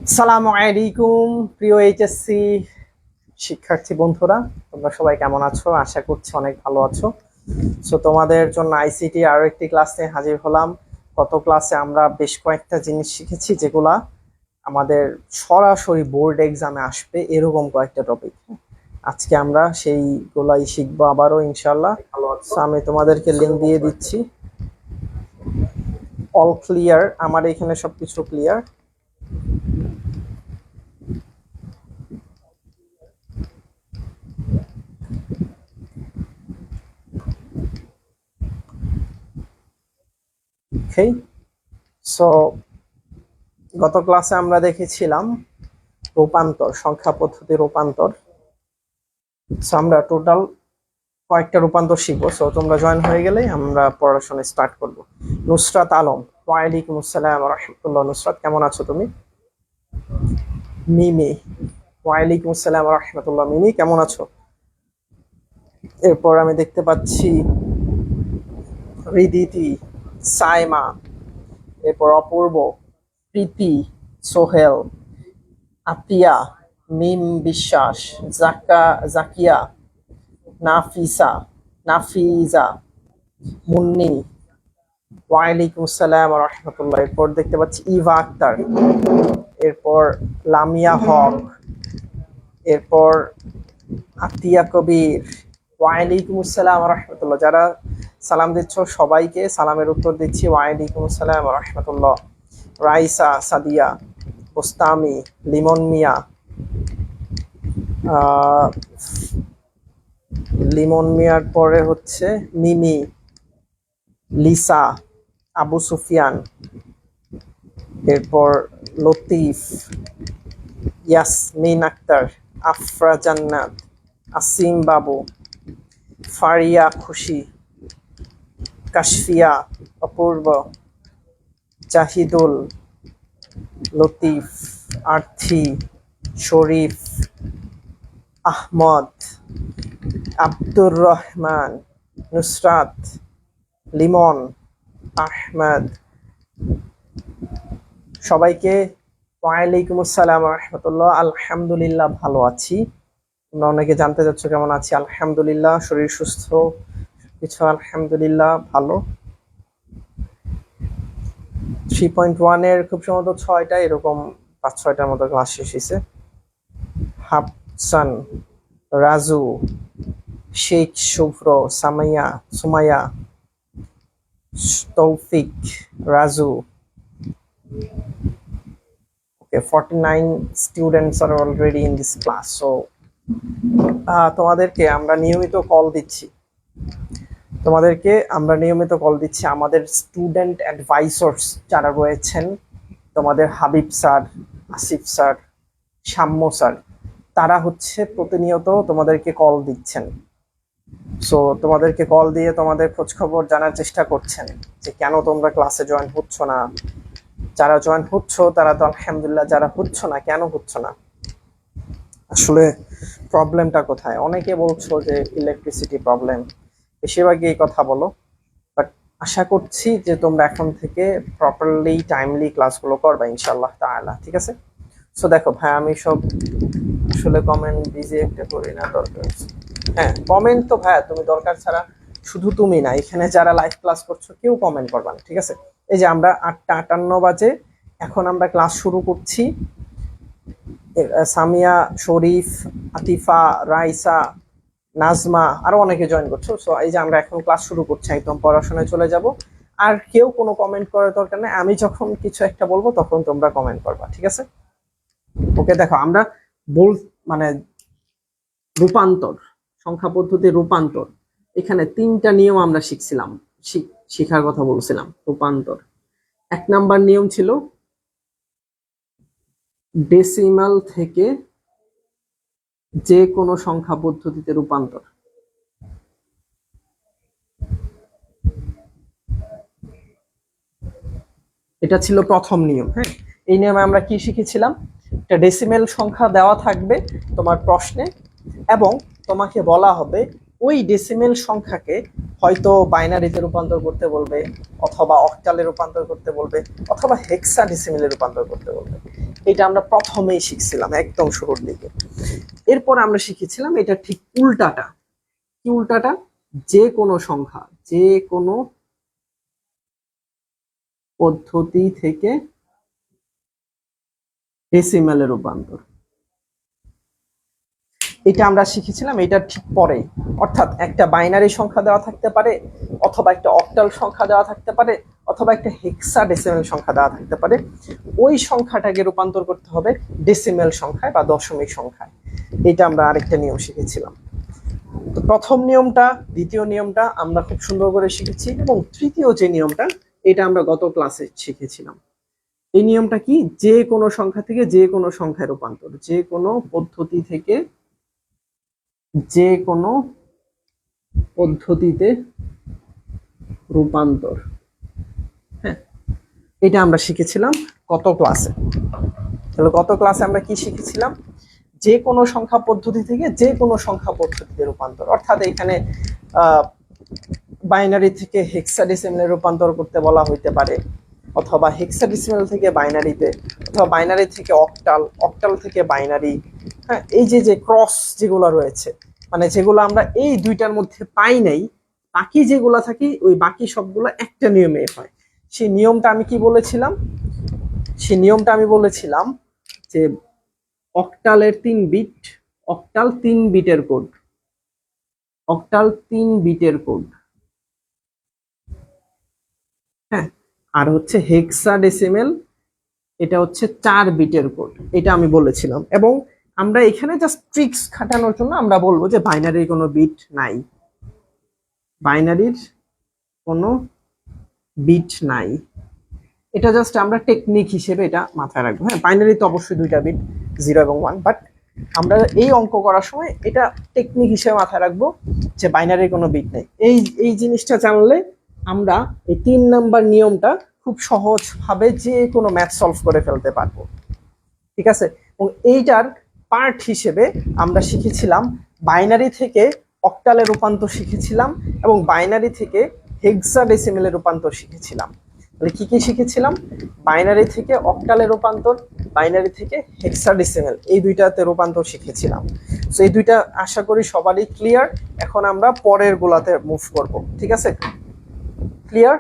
আসসালামু আলাইকুম প্রিয় এইচএসসি শিক্ষার্থী বন্ধুরা, তোমরা সবাই কেমন আছো? আশা করছি অনেক ভালো আছো। সো তোমাদের জন্য আইসিটি আরো একটি ক্লাস নিয়ে হাজির হলাম। গত ক্লাসে আমরা বেশ কয়েকটা জিনিস শিখেছি যেগুলা আমাদের সরাসরি বোর্ড এক্সামে আসবে, এরকম কয়েকটা টপিক। আজকে আমরা সেইগুলাই শিখবো আবারও ইনশাল্লাহ। সো আমি তোমাদেরকে লিঙ্ক দিয়ে দিচ্ছি। অল ক্লিয়ার, আমার এখানে সবকিছু ক্লিয়ার। ওকে, সো গত ক্লাসে আমরা দেখেছিলাম রূপান্তর, সংখ্যা পদ্ধতি রূপান্তর। সো আমরা টোটাল কয়েকটা রূপান্তর শিখবো। সো তোমরা জয়েন হয়ে গেলে আমরা পড়াশোনা স্টার্ট করব। নুসরাত আলম, ওয়ালাইকুম আসসালাম রহমতুল্লাহ। নুসরাত, কেমন আছো তুমি? মিমি, ওয়ালাইকুম আসসালাম রহমতুল্লাহ। মিমি, কেমন আছো? এরপর আমি দেখতে পাচ্ছি রিদিতি, সাইমা, এরপর অপূর্ব, প্রীতি, সোহেল, আতিয়া, মিম বিশ্বাস, জাকিয়া, নাফিসা, নাফিজা, মুন্নি, ওয়ালাইকুম আসসালাম রহমতুল্লাহ। এরপর দেখতে পাচ্ছি ইভা আক্তার, এরপর লামিয়া হক, এরপর আতিয়া কবির, ওয়ালাইকুম আসসালাম রহমতুল্লাহ। যারা সালাম দিচ্ছ সবাইকে সালামের উত্তর দিচ্ছি, ওয়ালাইকুম আসসালাম রহমতুল্লাহ। রাইসা, সাদিয়া, গোস্তামি, লিমন মিয়া, লিমন মিয়ার পরে হচ্ছে মিমি, লিসা, আবু সুফিয়ান, এরপর লতিফ, ইয়াসমিন আক্তার, আফরা জান্নাত, আসিম বাবু, ফারিয়া খুশি, কাশফিয়া, অপূর্ব, জাহিদুল, লতিফ, আর্থি, শরীফ, আহমদ, আব্দুর রহমান, নুসরাত, লিমন, আহমদ, সবাইকে ওয়ালাইকুম আসসালাম রহমতুল্লাহ। আলহামদুলিল্লাহ ভালো আছি। তোমরা অনেকে জানতে চাচ্ছ কেমন আছি। আলহামদুলিল্লাহ, শরীর সুস্থ, কিছু আলহামদুলিল্লাহ ভালো। 3.1 এর খুব সম্ভবত 6টা, এরকম 5-6টার মতো ক্লাস শেষ হয়েছে। হাফসান, রাজু, শেখ, শুভ্র, সুমাইয়া, তৌফিক, Raju. Okay, 49 students are already in this class. So তোমাদেরকে আমরা নিয়মিত কল দিচ্ছি, আমাদের স্টুডেন্ট অ্যাডভাইসর্স যারা রয়েছেন, তোমাদের হাবিব স্যার, আসিফ স্যার, সাম্য স্যার, তারা হচ্ছে প্রতিনিয়ত তোমাদেরকে কল দিচ্ছেন। সো তোমাদেরকে কল দিয়ে তোমাদের খোঁজ খবর জানার চেষ্টা করছেন যে কেন তোমরা ক্লাসে জয়েন হচ্ছ না। যারা জয়েন হচ্ছ তারা তো আলহামদুলিল্লাহ, যারা হচ্ছ না কেন হচ্ছ না, আসলে প্রবলেমটা কোথায়? অনেকে বলছো যে ইলেকট্রিসিটি প্রবলেম, বেশিরভাগই এই কথা বলো। বাট আশা করছি যে তোমরা এখন থেকে প্রপারলি টাইমলি ক্লাসগুলো করবা ইনশাআল্লাহ তাআলা, ঠিক আছে? সো দেখো ভাই, আমি সব আসলে কমেন্ট বিজি একটা করি না, দরকার। হ্যাঁ, কমেন্ট তো ভাইয়া তুমি দরকার ছাড়া, শুধু তুমি না, এখানে যারা লাইভ ক্লাস করছো কেউ কমেন্ট করবা না, ঠিক আছে? এই যে আমরা 8টা 58 বাজে এখন আমরা ক্লাস শুরু করছি। সামিয়া, শরীফ, আতিফা, রাইসা, নাজমা, আরো অনেকে জয়েন করছো। সো এই যে আমরা এখন ক্লাস শুরু করছি, একদম পড়াশোনায় চলে যাব। আর কেউ কোনো কমেন্ট করার দরকার নেই, আমি যখন কিছু একটা বলবো তখন তোমরা কমেন্ট করবা, ঠিক আছে? ওকে, দেখো আমরা বল মানে রূপান্তর, সংখ্যা পদ্ধতি রূপান্তর, এখানে 3টা নিয়ম আমরা শিখছিলাম, শিখার কথা বলছিলাম। রূপান্তর 1 নাম্বার নিয়ম ছিল ডেসিমাল থেকে যে কোনো সংখ্যা পদ্ধতিতে রূপান্তর। এটা ছিল প্রথম নিয়ম। হ্যাঁ, এই নিয়মে আমরা কি শিখেছিলাম? একটা ডেসিমেল সংখ্যা দেওয়া থাকবে তোমার প্রশ্নে, এবং তোমাকে বলা হবে ওই ডেসিমেল সংখ্যাকে হয়তো বাইনারিতে রূপান্তর করতে বলবে, অথবা অক্টালে রূপান্তর করতে বলবে, অথবা হেক্সাডেসিমেলে রূপান্তর করতে বলবে। এটা আমরা প্রথমেই শিখছিলাম একদম শুরুর দিকে। এরপর আমরা শিখেছিলাম এটা ঠিক উল্টাটা। কি উল্টাটা? যে কোনো সংখ্যা, যে কোনো পদ্ধতি থেকে ডেসিমেলে রূপান্তর, এটা আমরা শিখেছিলাম। এটা ঠিক পরে, অর্থাৎ একটা বাইনারি সংখ্যা দেওয়া থাকতে পারে, অথবা একটা অক্টাল সংখ্যা দেওয়া থাকতে পারে, অথবা একটা হেক্সাডেসিমেল সংখ্যা দেওয়া থাকতে পারে। ওই সংখ্যাটাকে রূপান্তর করতে হবে ডেসিমেল সংখ্যায় বা দশমিক সংখ্যায়। এটা আমরা আরেকটা নিয়ম শিখেছিলাম। তো প্রথম নিয়মটা, দ্বিতীয় নিয়মটা আমরা খুব সুন্দর করে শিখেছি, এবং তৃতীয় যে নিয়মটা, এটা আমরা গত ক্লাসে শিখেছিলাম। এই নিয়মটা কি? যে কোনো সংখ্যা থেকে যে কোনো সংখ্যায় রূপান্তর, যে কোনো পদ্ধতি থেকে যে কোনো পদ্ধতিতে রূপান্তর। হ্যাঁ, এটা আমরা শিখেছিলাম গত ক্লাসে। তাহলে গত ক্লাসে আমরা কি শিখেছিলাম? যে কোনো সংখ্যা পদ্ধতি থেকে যে কোনো সংখ্যা পদ্ধতিতে রূপান্তর, অর্থাৎ এখানে বাইনারি থেকে হেক্সাডেসিমেলে রূপান্তর করতে বলা হইতে পারে, অথবা হেক্সাডেসিমেল থেকে বাইনারিতে, অথবা বাইনারি থেকে অক্টাল, অক্টাল থেকে বাইনারি। হ্যাঁ, এই যে যে ক্রস যেগুলো রয়েছে, মানে যেগুলো আমরা এই দুইটার মধ্যে পাই নাই, বাকি যেগুলো থাকি ওই বাকি সবগুলো একটা নিয়মে হয়। সেই নিয়মটা আমি কি বলেছিলাম? সেই নিয়মটা আমি বলেছিলাম যে অক্টালের 3 বিট, অক্টাল 3 বিটের কোড, অক্টাল 3 বিটের কোড। হ্যাঁ, আর হচ্ছে হেক্সাডেসিমেল, এটা হচ্ছে 4 বিটের কোড। এটা আমি বলেছিলাম। এবং আমরা এখানে জাস্ট ট্রিক্স খাটানোর জন্য আমরা বলবো যে বাইনারির কোনো বিট নাই, বাইনারির কোনো বিট নাই। এটা জাস্ট আমরা টেকনিক হিসেবে এটা মাথায় রাখবো। হ্যাঁ, বাইনারি তো অবশ্যই 2টা বিট, 0 এবং 1, বাট আমরা এই অঙ্ক করার সময় এটা টেকনিক হিসেবে মাথায় রাখবো যে বাইনারির কোনো বিট নেই। এই এই জিনিসটা জানলে আমরা এই 3 নাম্বার নিয়মটা খুব সহজভাবে যে কোনো ম্যাথ সলভ করে ফেলতে পারবো। ঠিক আছে? এবং এইটার পার্ট হিসেবে আমরা শিখেছিলাম বাইনারি থেকে অক্টালে রূপান্তর শিখেছিলাম, এবং বাইনারি থেকে হেক্সাডেসিমেলে রূপান্তর শিখেছিলাম। তাহলে কি কি শিখেছিলাম? বাইনারি থেকে অক্টালে রূপান্তর, বাইনারি থেকে হেক্সাডেসিমেল, এই দুইটাতে রূপান্তর শিখেছিলাম। তো এই দুইটা আশা করি সবারই ক্লিয়ার। এখন আমরা পরের গুলাতে মুভ করব। ঠিক আছে? ক্লিয়ার?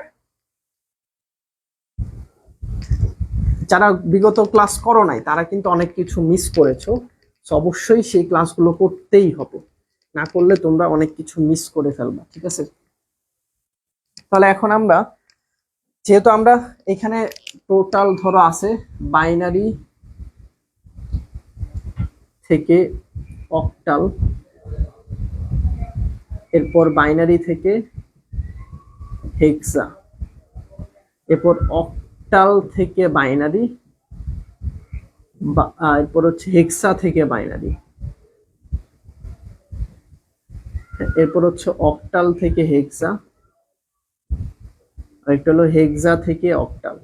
যারা বিগত ক্লাস করো নাই তারা কিন্তু অনেক কিছু মিস করেছো। অবশ্যই সেই ক্লাসগুলো করতেই হবে, না করলে তোমরা অনেক কিছু মিস করে ফেলবা। ঠিক আছে? তাহলে এখন আমরা, যেহেতু আমরা এখানে টোটাল ধরো আছে বাইনারি থেকে অক্টাল, এরপর বাইনারি থেকে হেক্সা, এরপর অক্টাল থেকে বাইনারি, এরপর হচ্ছে হেক্সা থেকে বাইনারি, এরপর হচ্ছে অক্টাল থেকে হেক্সা, আরেকটা হলো হেক্সা থেকে অক্টাল।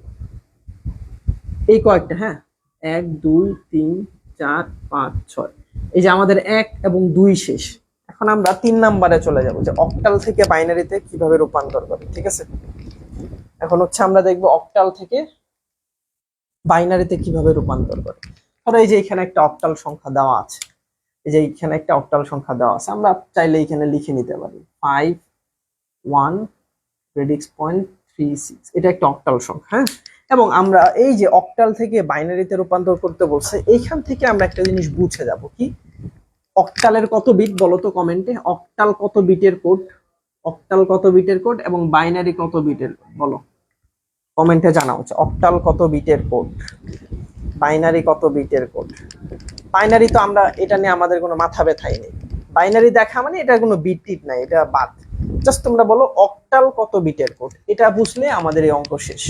এই কয়েকটা। হ্যাঁ, 1 2 3 4 5 6, এই যে আমাদের 1 এবং 2 শেষ। এখন আমরা 3 নাম্বারে চলে যাব, যে অক্টাল থেকে বাইনারিতে কিভাবে রূপান্তর করে। ঠিক আছে? এখন হচ্ছে আমরা দেখব অক্টাল থেকে বাইনারিতে কিভাবে রূপান্তর করে। ধরো এই যে এখানে একটা অক্টাল সংখ্যা দেওয়া আছে, এই যে এখানে একটা অক্টাল সংখ্যা দেওয়া আছে, আমরা চাইলে এখানে লিখে নিতে পারি 5 1 প্রেডিক্স 0.36, এটা একটা অক্টাল সংখ্যা। হ্যাঁ, এবং আমরা এই যে অক্টাল থেকে বাইনারিতে রূপান্তর করতে বলছে, এইখান থেকে আমরা একটা জিনিস বুঝে যাব। কি? অক্টালের কত বিট বলো তো কমেন্টে? অক্টাল কত বিটের কোড? অক্টাল কত বিটের কোড এবং বাইনারি কত বিটের কোড বলো কমেন্টে জানা হচ্ছে। অক্টাল কত বিটের কোড, বাইনারি কত বিটের কোড। বাইনারি তো আমরা এটা নিয়ে আমাদের কোনো মাথা ব্যথাই নেই। বাইনারি দেখা মানে এটা কোনো বিট টিট নাই, এটা বাদ। জাস্ট তোমরা বলো অক্টাল কত বিটের কোড, এটা বুঝলে আমাদের এই অঙ্ক শেষ।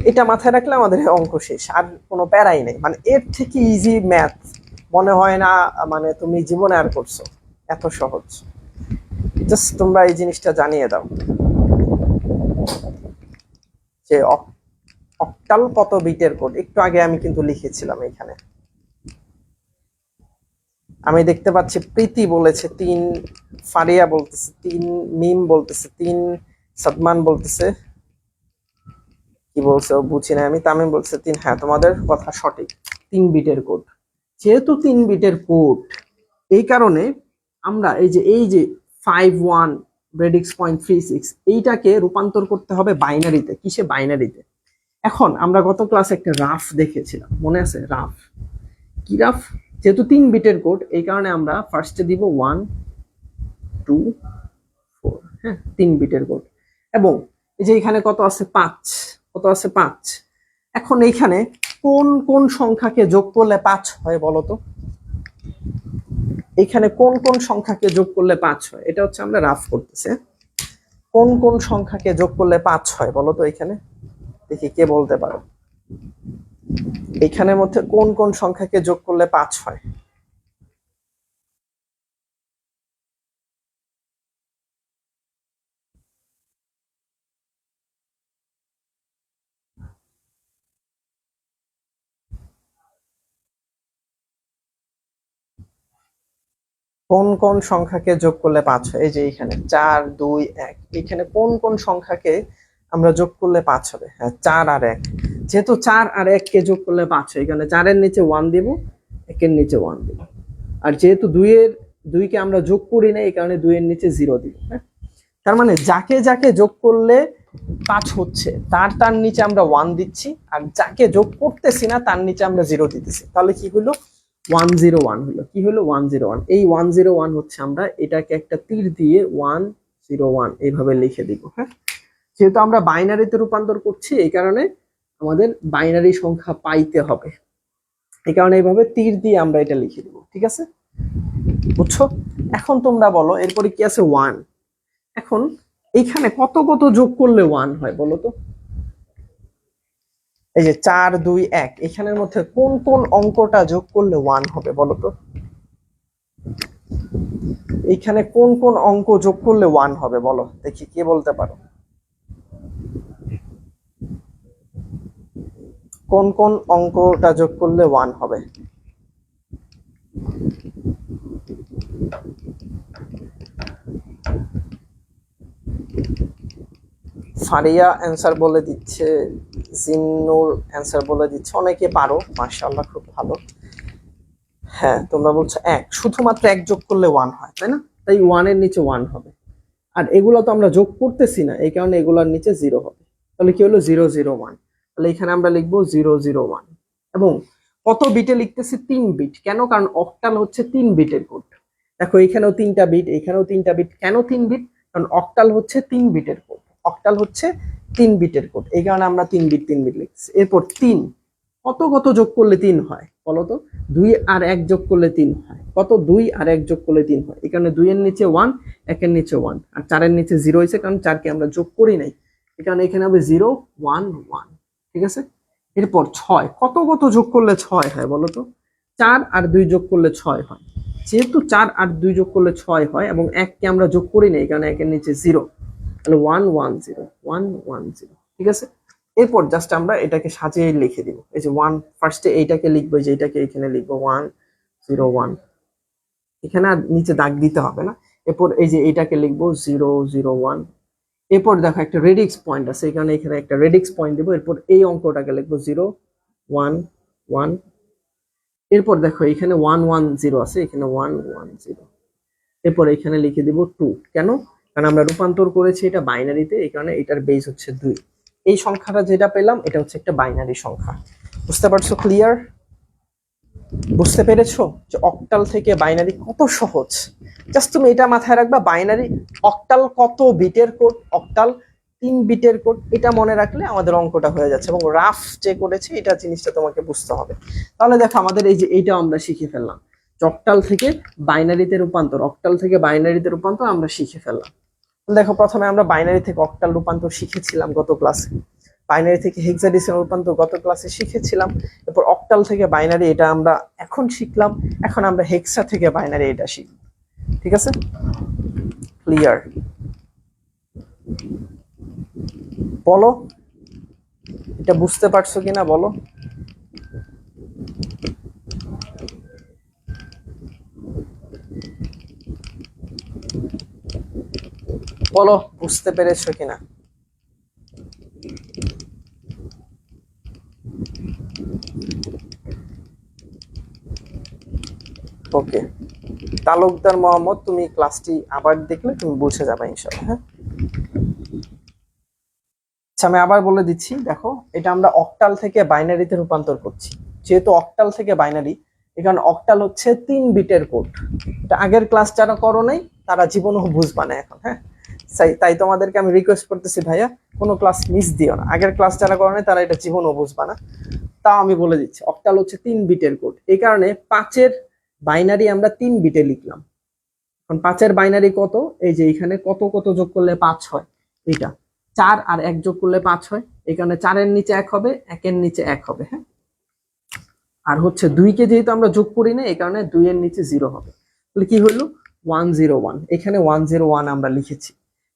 এটা মাথায় রাখলে আমাদের অঙ্ক শেষ, আর কোনো প্যারাই নেই। মানে এর থেকে ইজি ম্যাথ মনে হয় না মানে তুমি জীবনে আর করছো, এত সহজ। জাস্ট তোমরা এই জিনিসটা জানিয়ে দাও যে অক্টাল কত বিটের কোড। একটু আগে আমি কিন্তু লিখেছিলাম এখানে। আমি দেখতে পাচ্ছি প্রীতি বলেছে 3, ফারিয়া বলতেছে 3, মিম বলতেছে 3, সাদমান বলতেছে, কি বলছে ও বুঝি না আমি, তামিম বলছে 3। হ্যাঁ, তোমাদের কথা সঠিক, 3 বিটের কোড। যেহেতু 3 বিটের কোড, এই কারণে আমরা এই যে 51 রেডিক্স 0.36 এইটাকে রূপান্তর করতে হবে বাইনারিতে। কিসে? বাইনারিতে। এখন আমরা গত ক্লাসে একটা রাফ দেখেছিলাম, মনে আছে? রাফ কি রাফ? যেহেতু 3 বিটের কোড, এই কারণে আমরা ফার্স্টে দিব 1 2 4। হ্যাঁ, 3 বিটের কোড। এবং এই যে এখানে কত আছে? 5। কত আছে? 5। এখন এইখানে কোন কোন সংখ্যাকে যোগ করলে 5 হয় বলো তো? এখানে কোন কোন সংখ্যাকে যোগ করলে 5 হয়? এটা হচ্ছে আমরা রাফ করতেছে। কোন কোন সংখ্যাকে যোগ করলে 5 হয় বলো তো? এখানে দেখি কে বলতে পারো। এখানের মধ্যে কোন কোন সংখ্যাকে যোগ করলে 5 হয়? কোন কোন সংখ্যাকে যোগ করলে 5 হয়? এই যে এখানে 4 2 1, এখানে কোন কোন সংখ্যাকে আমরা যোগ করলে 5 হবে? হ্যাঁ, 4 আর 1। যেহেতু 4 আর 1 কে যোগ করলে 5 হয়, এখানে 4 এর নিচে 1 দিব, 1 এর নিচে 1 দিব। আর যেহেতু 2 কে আমরা যোগ করি না, এই কারণে 2 এর নিচে 0 দিব। হ্যাঁ, তার মানে যাকে যাকে যোগ করলে 5 হচ্ছে, তার তার নিচে আমরা 1 দিচ্ছি, আর যাকে যোগ করতেছি না তার নিচে আমরা 0 দিতেছি। তাহলে কি হলো? 101 হলো। কি হলো? 101। এই 101 হচ্ছে, আমরা এটাকে একটা তীর দিয়ে 101 এইভাবে লিখে দিব। হ্যাঁ, যেহেতু আমরা বাইনারিতে রূপান্তর করছি, এই কারণে আমাদের বাইনারি সংখ্যা পাইতে হবে, এই কারণে এইভাবে তীর দিয়ে আমরা এটা লিখে দিব। ঠিক আছে, বুঝছো? এখন তোমরা বলো এরপরে কি আছে? 1। এখন এইখানে কত কত যোগ করলে 1 হয় বলো তো? এই যে 4 2 1, এখানের মধ্যে কোন কোন অঙ্কটা যোগ করলে 1 হবে বলো তো? এইখানে কোন কোন অঙ্ক যোগ করলে 1 হবে বলো দেখি, কে বলতে পারো? কোন কোন অঙ্কটা যোগ করলে 1 হবে? ফারিয়া অ্যান্সার বলে দিচ্ছে, জিন্নুর অ্যান্সার বলে দিচ্ছে, অনেকে পারো, মাশাআল্লাহ, খুব ভালো। হ্যাঁ, তোমরা বলছো 1, শুধুমাত্র 1 যোগ করলে 1 হয়, তাই না? তাই 1 এর নিচে 1 হবে। আর এগুলো তো আমরা যোগ করতেছি না, এই কারণে এগুলোর নিচে 0 হবে। তাহলে কি হলো? 001। তাহলে এখানে আমরা লিখবো 001। এবং কত বিটে লিখতেছি? 3 বিট। কেন? কারণ অক্টাল হচ্ছে 3 বিটের কোড। দেখো এখানেও 3টা বিট, এখানেও 3টা বিট। কেন 3 বিট? কারণ অক্টাল হচ্ছে 3 বিটের কোড। অক্টাল হচ্ছে 3 বিটের কোড, এই কারণে আমরা 3 বিট 3 বিট লিখছি। এরপর 3, কত কত যোগ করলে 3 হয় বলো তো? 2 আর 1 যোগ করলে 3 হয়। কত? 2 আর 1 যোগ করলে 3 হয়। এখানে 2 এর নিচে 1, 1 এর নিচে 1, আর 4 এর নিচে 0 হয়েছে, কারণ 4 কে আমরা যোগ করি নাই, এই কারণে এখানে হবে 0 1 1। ঠিক আছে, এরপর 6, কত কত যোগ করলে 6 হয় বলো তো? 4 আর 2 যোগ করলে 6 হয়। যেহেতু 4 আর 2 যোগ করলে 6 হয়, এবং 1 কে আমরা যোগ করি নাই, এই কারণে 1 এর নিচে 0, তাহলে 110 110। ঠিক আছে, এরপর জাস্ট আমরা এটাকে সাজিয়ে লিখে দিব। এই যে 1, ফার্স্টে এইটাকে লিখবো, যে এটাকে এখানে লিখবো 101, এখানে আর নিচে দাগ দিতে হবে না। এরপর এই যে এইটাকে লিখবো 001। এরপর দেখো একটা রেডিক্স পয়েন্ট আছে, এখানে এখানে একটা রেডিক্স পয়েন্ট দেবো। এরপর এই অঙ্কটাকে লিখবো 011। এরপর দেখো এখানে 110 আছে, এখানে 110। এরপর এখানে লিখে দিব 2। কেন? কারণ আমরা রূপান্তর করেছি এটা বাইনারিতে, এই কারণে এটার বেস হচ্ছে 2। এই সংখ্যাটা যেটা পেলাম, এটা হচ্ছে একটা বাইনারি সংখ্যা। বুঝতে পারছো? ক্লিয়ার? বুঝতে পেরেছো যে অক্টাল থেকে বাইনারি কত সহজ? জাস্ট তুমি এটা মাথায় রাখবা, বাইনারি অক্টাল কত বিটের কোড, অক্টাল 3 বিটের কোড, এটা মনে রাখলে আমাদের অঙ্কটা হয়ে যাচ্ছে। এবং রাফ যে করেছে এটা জিনিসটা তোমাকে বুঝতে হবে। তাহলে দেখো আমাদের এই যে এইটাও আমরা শিখে ফেললাম, অক্টাল থেকে বাইনারিতে রূপান্তর, অক্টাল থেকে বাইনারিতে রূপান্তর আমরা শিখে ফেললাম। দেখো প্রথমে আমরা বাইনারি থেকে অক্টাল রূপান্তর শিখেছিলাম গত ক্লাসে, বাইনারি থেকে হেক্সাডেসিমাল রূপান্তর গত ক্লাসে শিখেছিলাম। এরপর অক্টাল থেকে বাইনারি এটা আমরা এখন শিখলাম। এখন আমরা হেক্সা থেকে বাইনারি এটা শিখব। ঠিক আছে, ক্লিয়ার? বলো এটা বুঝতে পারছো কিনা বলো। বলো বুঝতে পেরেছো কিনা? ওকে, তালুকদার মোহাম্মদ, তুমি ক্লাসটি আবার দেখলে তুমি বুঝে যাবে ইনশাআল্লাহ। হ্যাঁ, আচ্ছা আমি আবার বলে দিচ্ছি, দেখো এটা আমরা অক্টাল থেকে বাইনারিতে রূপান্তর করছি। যেহেতু অক্টাল থেকে বাইনারি, এখানে অক্টাল হচ্ছে 3 বিটের কোড। এটা আগের ক্লাস যারা করো নাই তারা জীবনেও বুঝবা না এখন। হ্যাঁ, তাই তোমাদেরকে আমি রিকোয়েস্ট করতেছি ভাইয়া, কোনো ক্লাস মিস দিও না। আগের ক্লাস যারা করো নাই তারা এটা জীবনেও বুঝবা না। তাও আমি বলে দিচ্ছি, অক্টাল হচ্ছে 3 বিটের কোড। এই কারণে 5-এর বাইনারি আমরা 3 বিটে লিখলাম। এখন 5-এর বাইনারি কত? এই যে এখানে কত কত যোগ করলে 5 হয়, এটা 4 আর 1 যোগ করলে 5 হয়। এই কারণে 4-এর নিচে 1 হবে, 1-এর নিচে 1 হবে। হ্যাঁ, আর হচ্ছে 2-কে যেহেতু আমরা যোগ করি না, এই কারণে 2-এর নিচে 0 হবে। তাহলে কি হলো? 101। এখানে 101 আমরা লিখেছি।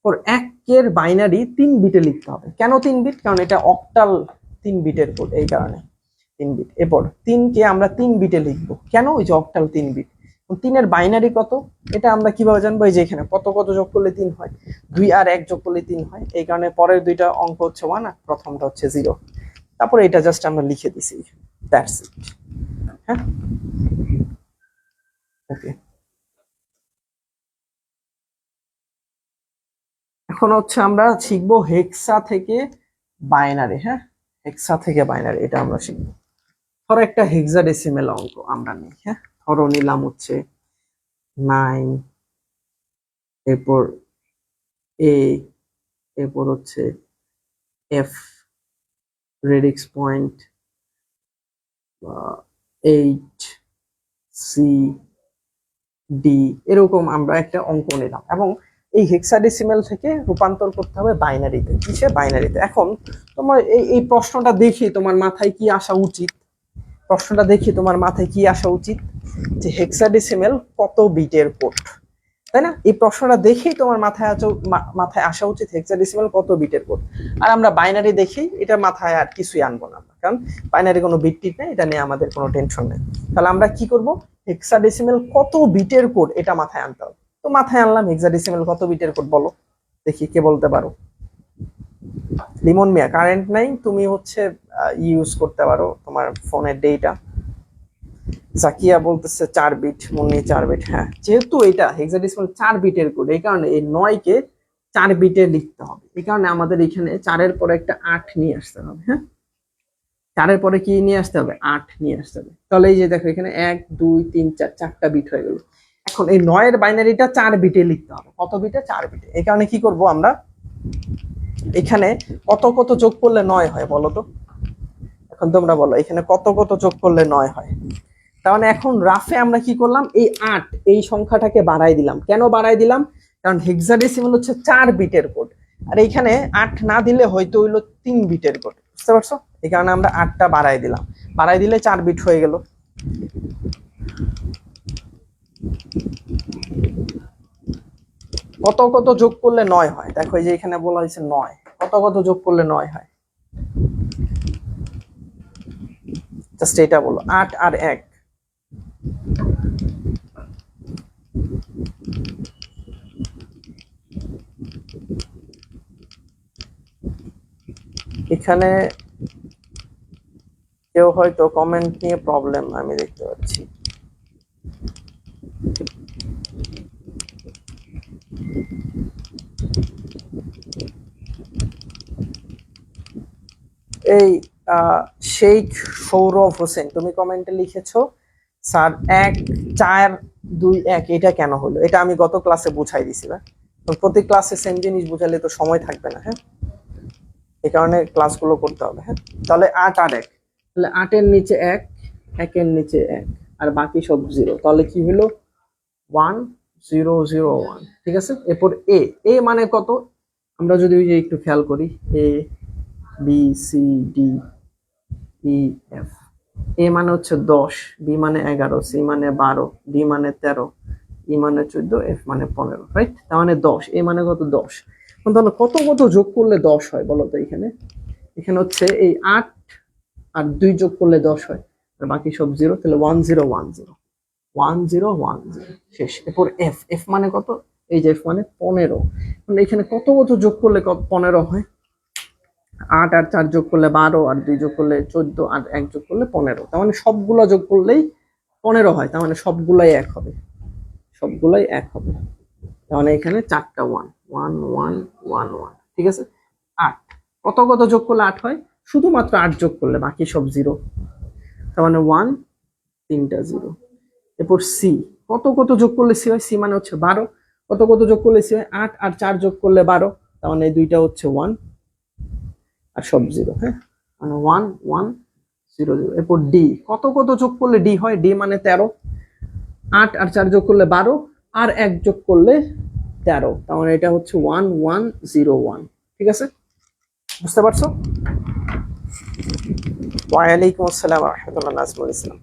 ওর 1-এর বাইনারি 3 বিটে লিখতে হবে। কেন 3 বিট? কারণ এটা অক্টাল 3 বিটের কোড, এই কারণে 3 বিট। এরপর 3-কে আমরা 3 বিটে লিখবো। কেন? ওই যে অক্টাল 3 বিট। 3-এর বাইনারি কত এটা আমরা কিভাবে জানবো? এই যে এখানে কত কত যোগ করলে 3 হয়, 2 আর 1 যোগ করলে 3 হয়। এই কারণে পরের দুইটা অঙ্ক হচ্ছে 1 আর প্রথমটা হচ্ছে 0। তারপরে এটা জাস্ট আমরা লিখে দিছি, দ্যাটস ইট। হ্যাঁ, ওকে। এখন হচ্ছে আমরা শিখবো হেক্সা থেকে বাইনারি। হ্যাঁ, হেক্সা থেকে বাইনারি এটা আমরা শিখবো। ধরো একটা হেক্সাডেসিমেল অঙ্ক আমরা নিই। হ্যাঁ, ধরো নিলাম হচ্ছে 9, এরপর এ, এরপর হচ্ছে F, radix point 8, C, D, এরকম আমরা একটা অঙ্ক নিলাম এবং এই হেক্সাডেসিমেল থেকে রূপান্তর করতে হবে বাইনারিতে। কিসে? বাইনারিতে। এখন তোমার এই প্রশ্নটা দেখি তোমার মাথায় কি আসা উচিত? প্রশ্নটা দেখি তোমার মাথায় কি আসা উচিত যে হেক্সাডেসিমেল কত বিটের কোড, তাই না? এই প্রশ্নটা দেখেই তোমার মাথায় আসা উচিত হেক্সাডেসিমাল কত বিটের কোড। আর আমরা বাইনারি দেখি এটা মাথায় আর কিছুই আনবো না, কারণ বাইনারি কোনো বিট টিট নেই, এটা নিয়ে আমাদের কোনো টেনশন নেই। তাহলে আমরা কি করব? হেক্সাডেসিমাল কত বিটের কোড এটা মাথায় আনতে হবে। তো মাথায় আনলাম হেক্সাডেসিমাল কত বিটের কোড, বলো দেখি কে বলতে পারো। লিমন মিয়া, কারেন্ট নাই, তুমি হচ্ছে ইউজ করতে পারো তোমার ফোনের ডেটা। জাকিয়া বলতেছে 4 বিট, মুন্নি 4 বিট। হ্যাঁ, যেহেতু এটা হেক্সাডেসিমাল 4 বিটের কোড, এই কারণে এই 9-কে 4 বিটে লিখতে হবে। এই কারণে আমাদের এখানে 4-এর পরে একটা 8 নিয়ে আসতে হবে। হ্যাঁ, 4-এর পরে কি নিয়ে আসতে হবে? 8 নিয়ে আসতে হবে। তাহলে এই যে দেখো এখানে 1 2 3 4, 4টা বিট হয়ে গেল। এখন এই 9-এর বাইনারিটা 4 বিটে লিখতে হবে। কত বিটে? 4 বিটে। এই কারণে কি করব আমরা, এখানে কত কত যোগ করলে 9 হয় বলো তো? এখন তোমরা বলো এখানে কত কত যোগ করলে 9 হয়? তার মানে এখন রাফে আমরা কি করলাম, এই 8 এই সংখ্যাটাকে বাড়াই দিলাম। কেন বাড়াই দিলাম? কারণ হেক্সাডেসিমাল হচ্ছে 4 বিটের কোড, আর এইখানে 8 না দিলে হয়তো হইলো 3 বিটের কোড। বুঝতে পারছো? এই কারণে আমরা 8টা বাড়াই দিলাম। বাড়াই দিলে 4 বিট হয়ে গেল। কত কত যোগ করলে 9 হয়? দেখো এই যে এখানে বলা হয়েছে 9, কত কত যোগ করলে 9 হয়? জাস্ট এটা বলো, 8 আর 1। এখানে কেউ হয়তো কমেন্ট নিয়ে প্রবলেম আমি দেখতে পাচ্ছি। এই শেখ সৌরভ হোসেন, তুমি কমেন্টে লিখেছো স্যার 1 4 2 1 এটা কেন হলো? এটা আমি গত ক্লাসে বুঝাই দিছি না? প্রতি ক্লাসে সেম জিনিস বুঝালে তো সময় থাকবে না। হ্যাঁ, এই কারণে ক্লাসগুলো করতে হবে। হ্যাঁ, তাহলে 8 আর 1, তাহলে 8-এর নিচে 1, 1-এর নিচে 1, আর বাকি সব 0। তাহলে কি হলো? 1 0 0 1। ঠিক আছে, এরপর এ, এ মানে কত? আমরা যদি ওই যে একটু খেয়াল করি, A B C D E F. A মানে হচ্ছে 10, বি মানে 11, সি মানে 12, ডি মানে 13, ই মানে 14, এফ মানে 15। রাইট? তার মানে 10। এ মানে কত? 10। তাহলে কত কত যোগ করলে 10 হয় বলো তো? এখানে এখানে হচ্ছে এই 8 আর 2 যোগ করলে 10 হয়, আর বাকি সব 0। তাহলে 1 0 1 0 1 0 1 0 শেষ। এরপর এফ, এফ মানে কত? এই যে মানে 15, মানে এখানে কত কত যোগ করলে 15 হয়? 8 আর 4 যোগ করলে 12, আর 2 যোগ করলে 14, আর 1 যোগ করলে 15। তার মানে সবগুলা যোগ করলেই 15 হয়, তার মানে সবগুলাই এক হবে, সবগুলাই এক হবে। তার মানে এখানে 4টা 1 1 1 1 1, ঠিক আছে। 8 কত কত যোগ করলে 8 হয়? শুধুমাত্র 8 যোগ করলে, বাকি সব 0। তার মানে 1 3টা 0। এরপর সি, কত কত যোগ করলে সি হয়? সি মানে হচ্ছে 12, কত কত যোগ করলে সি হয়? 8 আর 4 যোগ করলে 12, তার মানে এই দুইটা হচ্ছে 1 আর সব 0। হ্যাঁ, মানে 1 1 0 0। এরপর ডি, কত কত যোগ করলে ডি হয়? ডি মানে 13, 8 আর 4 যোগ করলে 12, আর 1 যোগ করলে 13, তার মানে এটা হচ্ছে 1 1 0 1। ঠিক আছে, বুঝতে পারছো? ওয়ালাইকুম আসসালাম ওয়া রাহমাতুল্লাহ, নাজমুল ইসলাম।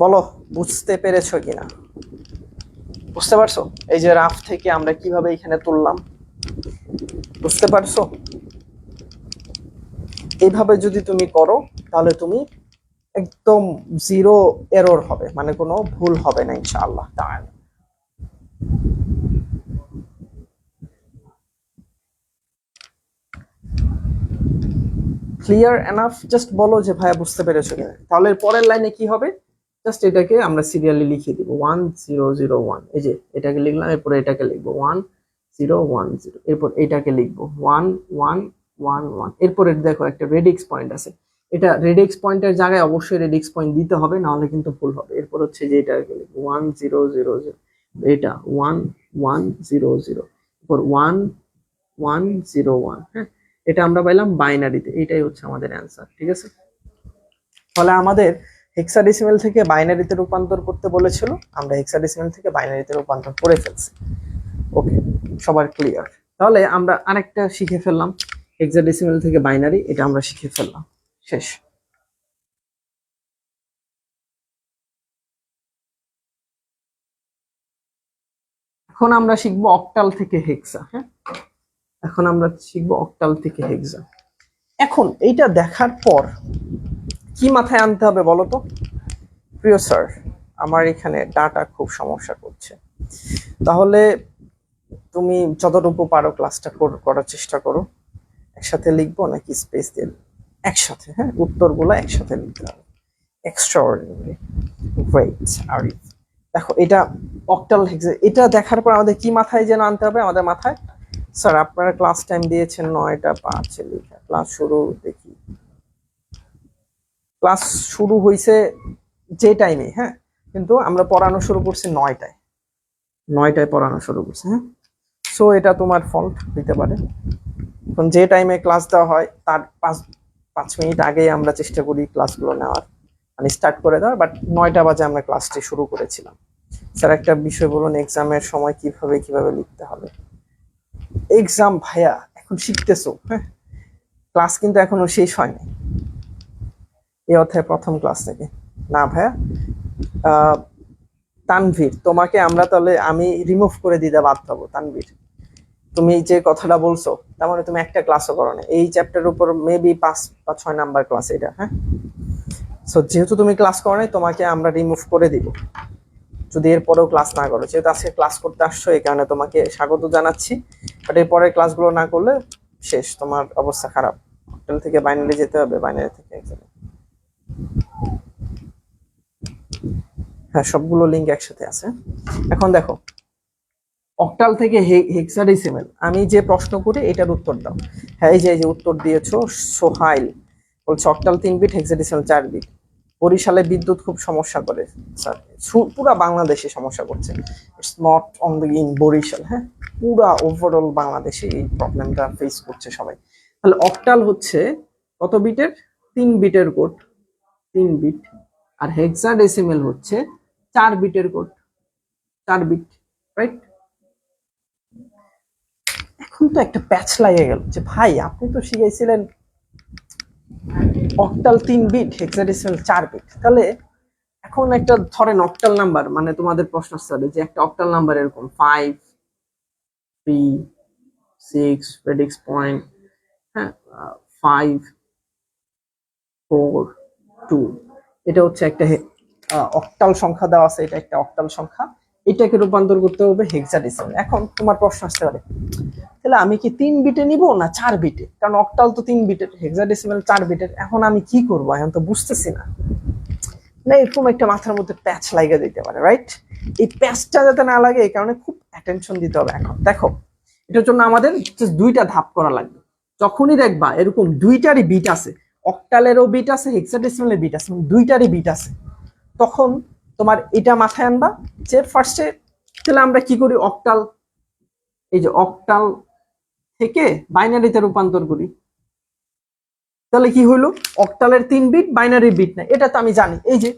বলো, বুঝতে পেরেছো কিনা? বুঝতে পারছো এই যে রাফ থেকে আমরা কিভাবে এখানে তুললাম? বুঝতে পারছো? এইভাবে যদি তুমি করো তাহলে তুমি একদম 0 এরর হবে, মানে কোনো ভুল হবে না ইনশাআল্লাহ তাআলা। Clear enough? জাস্ট বলো যে ভাইয়া বুঝতে পেরেছো কিনা। তাহলে পরের লাইনে কি হবে? জাস্ট এটাকে আমরা সিরিয়ালি লিখে দিব 1 0 0 1। এই যে এটাকে লিখলাম, এরপরে এটাকে লিখবো 1 0 1 0, এরপর এটাকে লিখবো 1 1 1 1। এরপরে দেখো একটা রেডিক্স পয়েন্ট আছে, এটা রেডিক্স পয়েন্টের জায়গায় অবশ্যই রেডিক্স পয়েন্ট দিতে হবে, না হলে কিন্তু ভুল হবে। এরপর হচ্ছে যে এটাকে লিখবো 1 0 0 0, এটা 1 1 0 0, এরপর 1 1 0 1। হ্যাঁ, এটা আমরা পাইলাম বাইনারিতে, এটাই হচ্ছে আমাদের অ্যান্সার। ঠিক আছে, ফলে আমাদের হেক্সাডেসিমেল থেকে বাইনারিতে রূপান্তর করতে বলেছিল, আমরা হেক্সাডেসিমেল থেকে বাইনারিতে রূপান্তর করে ফেলছি। ওকে, সবার ক্লিয়ার? তাহলে আমরা আরেকটা শিখে ফেললাম, হেক্সাডেসিমেল থেকে বাইনারি, এটা আমরা শিখে ফেললাম, শেষ। এখন আমরা শিখবো অক্টাল থেকে হেক্সা। হ্যাঁ, এখন আমরা শিখবো অক্টাল থেকে হেক্সা। এখন এইটা দেখার পর কি মাথায় আনতে হবে বলো তো? প্রিয় স্যার, আমার এখানে ডাটা খুব সমস্যা করছে। তাহলে তুমি যতটুকু পারো ক্লাসটা করার চেষ্টা করো। একসাথে লিখবো নাকি স্পেস দিয়ে? একসাথে, হ্যাঁ, উত্তরগুলো একসাথে লিখতে হবে। Extraordinary, great Arif. দেখো এটা অক্টাল হেক্সা, এটা দেখার পর আমাদের কি মাথায় যেন আনতে হবে? আমাদের মাথায়, স্যার আপনারা ক্লাস টাইম দিয়েছেন 9টা 5 লেখা, ক্লাস শুরু দেখি, ক্লাস শুরু হয়েছে যে টাইমে, হ্যাঁ, কিন্তু আমরা পড়ানো শুরু করছি 9টায়, 9টায় পড়ানো শুরু করছি। হ্যাঁ, সো এটা তোমার ফল্ট হইতে পারে। এখন যে টাইমে ক্লাস দেওয়া হয় তার 5 মিনিট আগেই আমরা চেষ্টা করি ক্লাসগুলো নেওয়ার, মানে স্টার্ট করে দেওয়ার, বাট 9টা বাজে আমরা ক্লাসটি শুরু করেছিলাম। স্যার একটা বিষয় বলুন, এক্সামের সময় কিভাবে কিভাবে লিখতে হবে? এক্সাম ভাইয়া এখন শিখতেছো, হ্যাঁ, ক্লাস কিন্তু এখনো শেষ হয়নি, এই অধ্যায় প্রথম ক্লাস থেকে। না ভাইয়া, তানভীর, তোমাকে আমরা তাহলে আমি রিমুভ করে দিতে বাধ্য হবো। তানভীর, তুমি যে কথাটা বলছো তার মানে তুমি একটা ক্লাসও করো না এই চ্যাপ্টারের উপর, মেবি 5 বা 6 নাম্বার ক্লাস এটা। হ্যাঁ, সো যেহেতু তুমি ক্লাস করো নাই, তোমাকে আমরা রিমুভ করে দিব যদি এরপরেও ক্লাস না করো। যেহেতু আজকে ক্লাস করতে আসছো, এই কারণে তোমাকে স্বাগত জানাচ্ছি, বাট এরপরের ক্লাসগুলো না করলে শেষ, তোমার অবস্থা খারাপ। হোটেল থেকে বাইনারি যেতে হবে, বাইনারি থেকে এক্সামে। হ্যাঁ, সবগুলো লিঙ্ক একসাথে আছে। এখন দেখো, অক্টাল থেকে হেক্সাডেসিমেল আমি যে প্রশ্ন করি এটার উত্তর দাও। হ্যাঁ, এই যে উত্তর দিয়েছো সোহাইল, বলছে অক্টাল 3 বিট, হেক্সাডেসিমেল 4 বিট। বরিশালে বিদ্যুৎ খুব সমস্যা করে স্যার, পুরা বাংলাদেশে সমস্যা করছে, it's not only in Barishal. হ্যাঁ, পুরা ওভারঅল বাংলাদেশে এই প্রবলেমটা ফেস করছে সবাই। তাহলে অক্টাল হচ্ছে কত বিটের? 3 বিটের কোড, 3 বিট। আর হেক্সাডেসিমেল হচ্ছে 4 বিটের কোড, 4 বিট, রাইট? এখন তো একটা প্যাচ লাগে গেল যে ভাই আপনি তো শিখাইছিলেন অক্টাল 3 বিট, হেক্সাডেসিমাল 4 বিট, তাহলে এখন একটা ধরেন অক্টাল নাম্বার, মানে তোমাদের প্রশ্ন আসছে যে একটা অক্টাল নাম্বার এরকম 5 3 6 রেডিক্স পয়েন্ট, হ্যাঁ, 5 4 2, এটা হচ্ছে একটা অক্টাল সংখ্যা দেওয়া আছে, এটা একটা অক্টাল সংখ্যা। এটাকে রূপান্তর করতে হবে হেক্সাডেসিমাল। এখন তোমার প্রশ্ন আসতে পারে, তাহলে আমি কি 3 বিটে নিব না 4 বিটে? কারণ অক্টাল তো 3 বিটের, হেক্সাডেসিমাল 4 বিটের। এখন আমি কি করব, এখন তো বুঝতেছি না। না এরকম একটা মাথার মধ্যে প্যাচ লাগিয়ে দিতে পারে, রাইট? এই প্যাচটা যাতে না লাগে এই কারণে খুব অ্যাটেনশন দিতে হবে। এখন দেখো, এটার জন্য আমাদের জাস্ট দুইটা ধাপ করা লাগবে। যখনই দেখবা এরকম দুইটারই বিট আছে, অক্টালেরও বিট আছে, হেক্সাডেসিমালের বিট আছে, দুইটারই বিট আছে, তখন তোমার এটা মাথায় আনবা যে ফার্স্টে তাহলে আমরা কি করি, অক্টাল, এই যে অক্টাল থেকে বাইনারিতে রূপান্তর করি। তাহলে কি হইলো, অক্টালের 3 বিট, বাইনারি বিট না, এটা তো আমি জানি। এই যে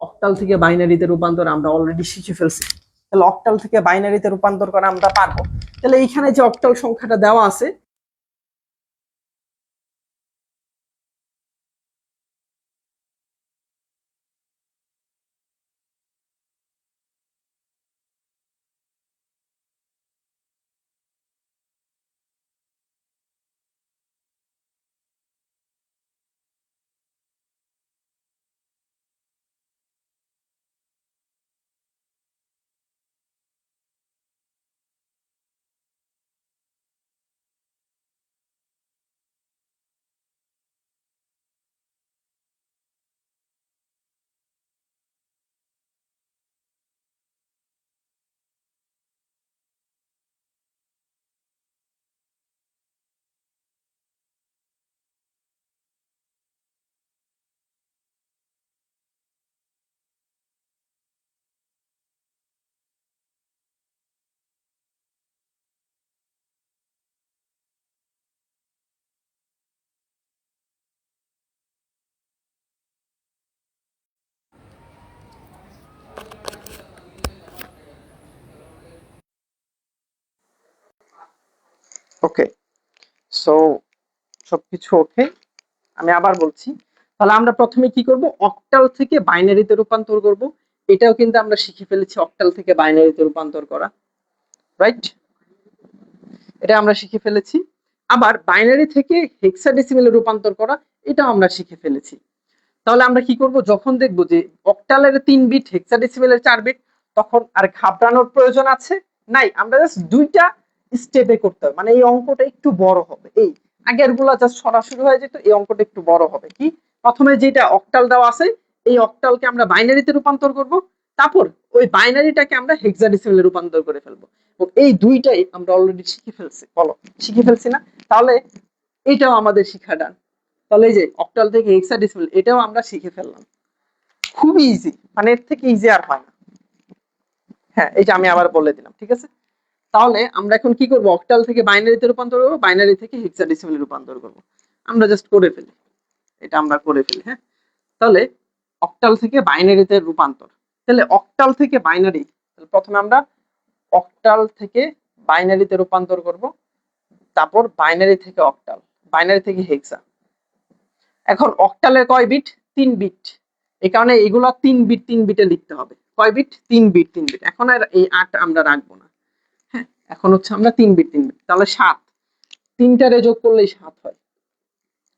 অক্টাল থেকে বাইনারিতে রূপান্তর আমরা অলরেডি শিখে ফেলছি। তাহলে অক্টাল থেকে বাইনারিতে রূপান্তর করা আমরা পারবো। তাহলে এইখানে যে অক্টাল সংখ্যাটা দেওয়া আছে, ওকে, সো সবকিছু ওকে। আমি আবার বলছি, তাহলে আমরা প্রথমে কি করব, অক্টাল থেকে বাইনারিতে রূপান্তর করব। এটাও কিন্তু আমরা শিখে ফেলেছি, অক্টাল থেকে বাইনারিতে রূপান্তর করা, রাইট? এটা আমরা শিখে ফেলেছি। আবার বাইনারি থেকে হেক্সাডেসিমেলে রূপান্তর করা, এটাও আমরা শিখে ফেলেছি। তাহলে আমরা কি করব, যখন দেখবো যে অক্টালের 3 বিট, হেক্সাডেসিমেলের 4 বিট, তখন আর ঘাবড়ানোর প্রয়োজন আছে নাই। আমরা জাস্ট দুইটা স্টেপে করতে হবে, মানে এই অঙ্কটা একটু বড় হবে। এই আগের গুলা জাস্ট সরাসরি হয়ে যেত, এই অঙ্কটা একটু বড় হবে। কি, প্রথমে যেটা অক্টাল দেওয়া আছে, এই অক্টালকে আমরা বাইনারিতে রূপান্তর করব, তারপর ওই বাইনারিটাকে আমরা হেক্সাডেসিমেলে রূপান্তর করে ফেলবো। এই দুইটাই আমরা অলরেডি শিখে ফেলছি। বলো, শিখে ফেলছি না? তাহলে এটাও আমাদের শিখা ডান। তাহলে এই যে অক্টাল থেকে হেক্সাডেসিমেল, এটাও আমরা শিখে ফেললাম। খুবই ইজি, মানে এর থেকে ইজি আর হয় না। হ্যাঁ, এই যে আমি আবার বলে দিলাম, ঠিক আছে? তাহলে আমরা এখন কি করব, অক্টাল থেকে বাইনারিতে রূপান্তর করব, বাইনারি থেকে হেক্সাডেসিমেলে রূপান্তর করব। আমরা জাস্ট করে ফেলি, এটা আমরা করে ফেলি। হ্যাঁ, তাহলে অক্টাল থেকে বাইনারিতে রূপান্তর। তাহলে অক্টাল থেকে বাইনারি, প্রথমে আমরা অক্টাল থেকে বাইনারিতে রূপান্তর করব, তারপর বাইনারি থেকে অক্টাল, বাইনারি থেকে হেক্সা। এখন অক্টালের কয় বিট, 3 বিট, এই কারণে এগুলো 3 বিট 3 বিটে লিখতে হবে। কয় বিট, 3 বিট 3 বিট। এখন আর এই 8 আমরা রাখবো না। হ্যাঁ, এখন হচ্ছে আমরা 3 বিট 3 বিট। তাহলে 7, তিনটারে যোগ করলেই 7 হয়,